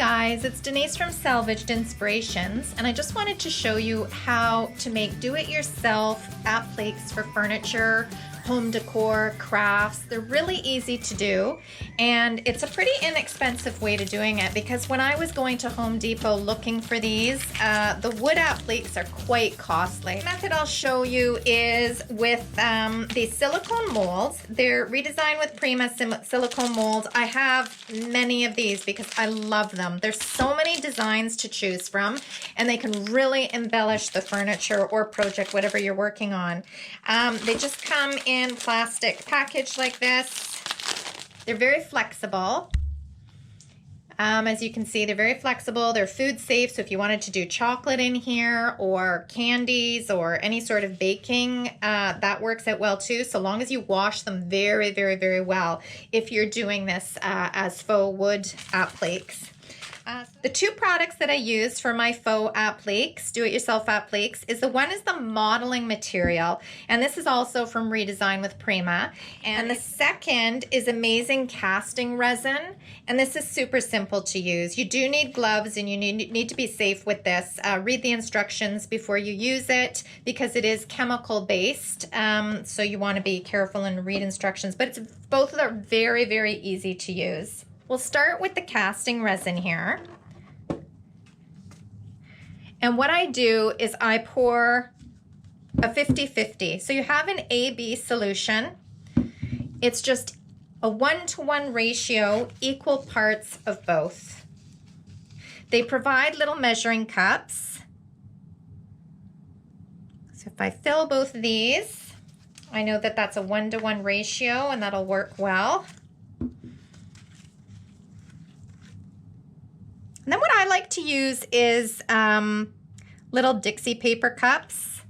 guys, it's Denise from Salvaged Inspirations, and I just wanted to show you how to make do-it-yourself appliques for furniture, home decor, crafts. They're really easy to do, and it's a pretty inexpensive way to doing it because when I was going to Home Depot looking for these, the wood appliques are quite costly. The method I'll show you is with these silicone molds. They're redesigned with Prima silicone molds. I have many of these because I love them. There's so many designs to choose from, and they can really embellish the furniture or project, whatever you're working on. They just come in plastic package like this. They're very flexible. As you can see, they're very flexible. They're food safe, so if you wanted to do chocolate in here or candies or any sort of baking, that works out well too, so long as you wash them very, very, very well if you're doing this as faux wood appliques. The two products that I use for my faux appliques, do-it-yourself appliques, is the modeling material, and this is also from Redesign with Prima, and the second is amazing casting resin, and this is super simple to use. You do need gloves and you need to be safe with this. Read the instructions before you use it because it is chemical based, so you want to be careful and read instructions, but both are very, very easy to use. We'll start with the casting resin here. And what I do is I pour a 50-50. So you have an A-B solution. It's just a 1-to-1 ratio, equal parts of both. They provide little measuring cups. So if I fill both of these, I know that that's a 1-to-1 ratio and that'll work well. And then what I like to use is little Dixie paper cups.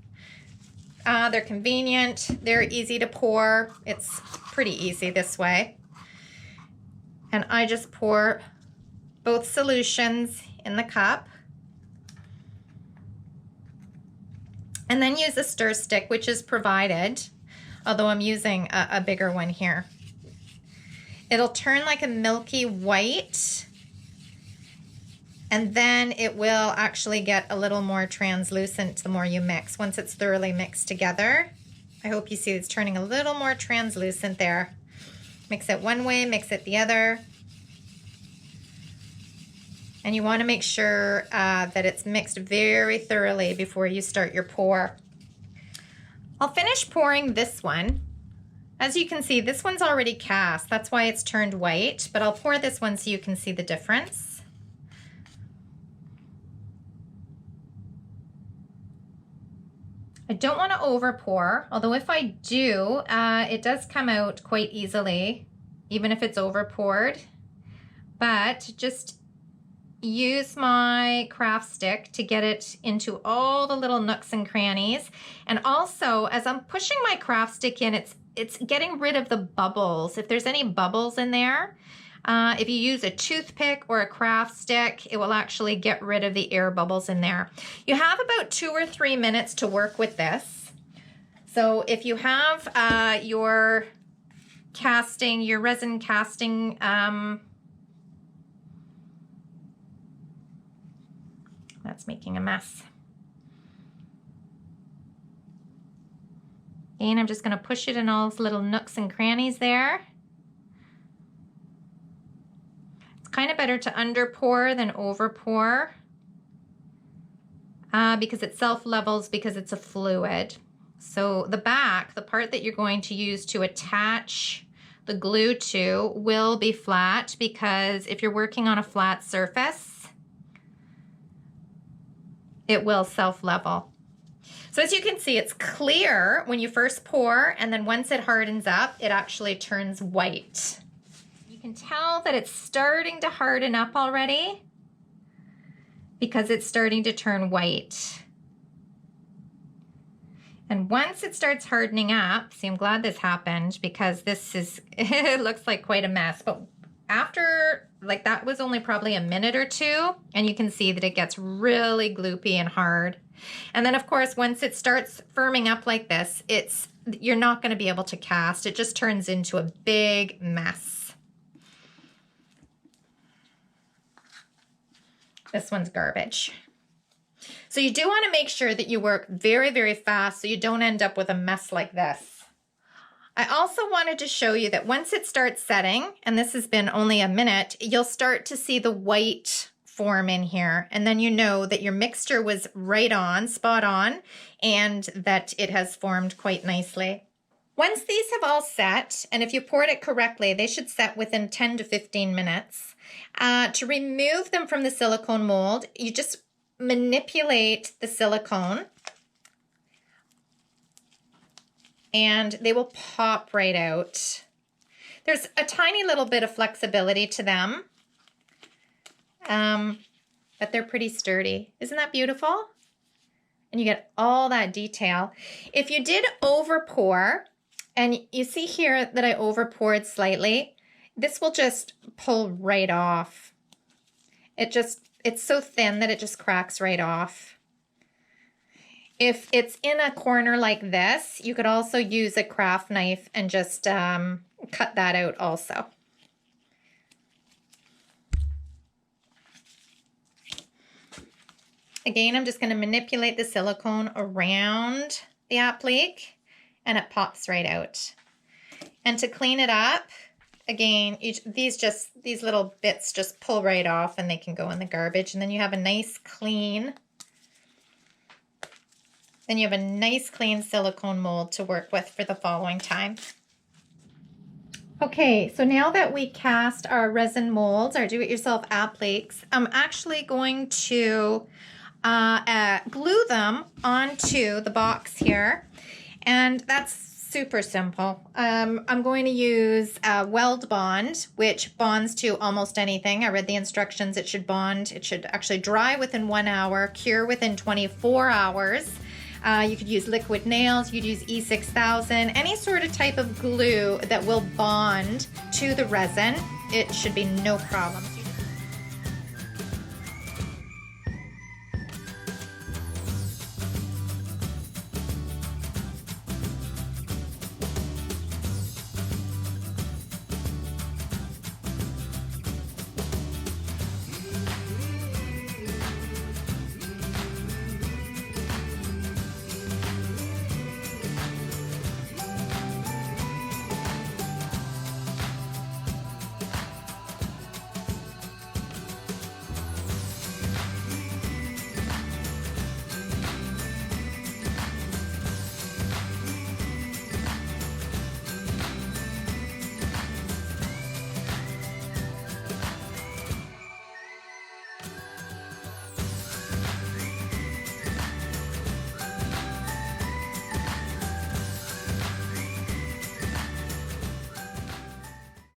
They're convenient, they're easy to pour. It's pretty easy this way. And I just pour both solutions in the cup. And then use a stir stick, which is provided, although I'm using a bigger one here. It'll turn like a milky white, and then it will actually get a little more translucent the more you mix, once it's thoroughly mixed together. I hope you see it's turning a little more translucent there. Mix it one way, mix it the other. And you want to make sure that it's mixed very thoroughly before you start your pour. I'll finish pouring this one. As you can see, this one's already cast. That's why it's turned white, but I'll pour this one so you can see the difference. I don't want to over pour, although if I do, it does come out quite easily, even if it's over poured. But just use my craft stick to get it into all the little nooks and crannies. And also, as I'm pushing my craft stick in, it's getting rid of the bubbles. If there's any bubbles in there, if you use a toothpick or a craft stick, it will actually get rid of the air bubbles in there. You have about 2 or 3 minutes to work with this. So if you have your resin casting, that's making a mess. And I'm just going to push it in all those little nooks and crannies there. Kind of better to under pour than over pour because it self-levels because it's a fluid. So the back, the part that you're going to use to attach the glue to, will be flat because if you're working on a flat surface, it will self-level. So as you can see, it's clear when you first pour, and then once it hardens up, it actually turns white. You can tell that it's starting to harden up already because it's starting to turn white. And once it starts hardening up, see, I'm glad this happened because this is, it looks like quite a mess, but after, like, that was only probably a minute or two, and you can see that it gets really gloopy and hard. And then of course, once it starts firming up like this, you're not going to be able to cast. It just turns into a big mess. This one's garbage. So you do want to make sure that you work very, very fast so you don't end up with a mess like this. I also wanted to show you that once it starts setting, and this has been only a minute, you'll start to see the white form in here. And then you know that your mixture was right on, spot on, and that it has formed quite nicely. Once these have all set, and if you poured it correctly, they should set within 10 to 15 minutes. To remove them from the silicone mold, you just manipulate the silicone and they will pop right out. There's a tiny little bit of flexibility to them, but they're pretty sturdy. Isn't that beautiful? And you get all that detail. If you did over pour, and you see here that I over poured slightly, this will just pull right off. It's so thin that it just cracks right off. If it's in a corner like this, you could also use a craft knife and just cut that out also. Again, I'm just going to manipulate the silicone around the applique and it pops right out. And to clean it up, again, these little bits just pull right off and they can go in the garbage. And then you have a nice clean, silicone mold to work with for the following time. Okay, so now that we cast our resin molds, our do-it-yourself appliques, I'm actually going to glue them onto the box here. And that's super simple. I'm going to use weld bond, which bonds to almost anything. I read the instructions. It should bond. It should actually dry within 1 hour, cure within 24 hours. You could use liquid nails. You could use E6000, any sort of type of glue that will bond to the resin. It should be no problem.